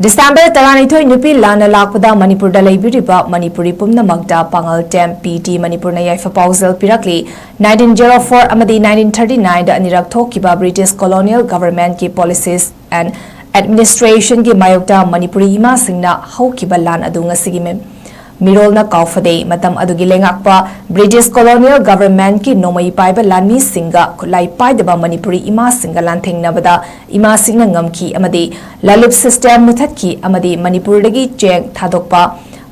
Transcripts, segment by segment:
December 12 nupi lana lakpada manipur da leibiriba manipuri pumnamakda pangal tem pt manipur na yaifa pausal pirakli 1904 amadi 1939 da anirak thokiba British colonial government ki policies and administration ki mayokta manipuri ima singna haukiba lan adu ngasigi mem mirolna kaufade matam adugi lengakpa British colonial government ki nomai paiba lanmi singa khulai paidaba manipuri ima singa lanthengnabada ima singna ngamki amadi lalip system muthatki amadi manipur dagi cheng thadokpa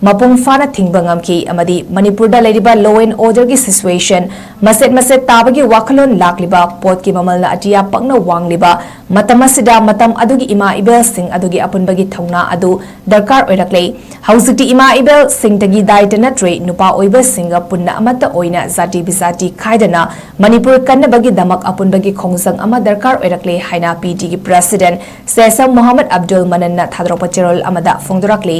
mapung fana thingba ngamki amadi manipur da leriba law and order gi situation maset tabagi wakhalon lakliba pot ki mamalna atia pangna wangliba matamasida matam adugi ima ibel sing adugi apunbagi thongna adu darkar oirakle hausiti ima ibel sing tagi daitana tre nupa oiba singa punna amata oina zati bizati khaidana manipur kannabagi damak apunbagi khongjang ama darkar oirakle haina pd gi president sesam muhammad abdul mananna thadropa cherol amada fongdorakle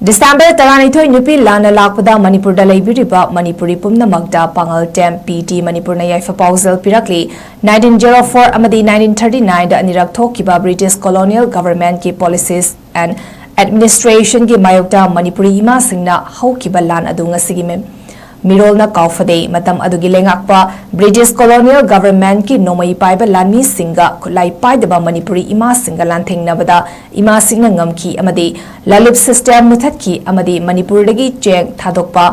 December 12 nupi lana lakpada manipur da leibiriba manipuri pumnamakda pangal tem pt manipur na yaifa pausal pirakli 1904 amadi 1939 da anirak thokiba British colonial government ki policies and administration ki mayokta manipuri ima singna haukiba lan adu ngasigi mem mirolna kaufade matam adugi lengakpa British colonial government ki nomai paiba lanmi singa khulai paidaba manipuri ima singa lanthengnabada ima singna ngamki amadi lalip system muthatki amadi manipur dagi cheng thadokpa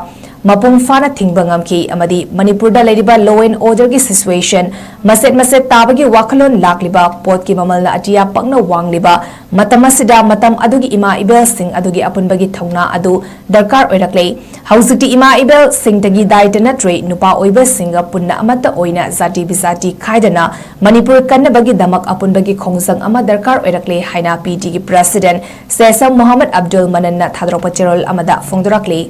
mapung fana thingba ngamki amadi manipur da leriba law and order gi situation maset tabagi wakhalon lakliba pot ki mamalna atia pangna wangliba matamasida matam adugi ima ibel sing adugi apunbagi thongna adu darkar oirakle hausiti ima ibel sing tagi daitana tre nupa oiba singa punna amata oina zati bizati khaidana manipur kannabagi damak apunbagi khongjang ama darkar oirakle haina pd gi president sesam muhammad abdul mananna thadropa cherol amada fongdorakle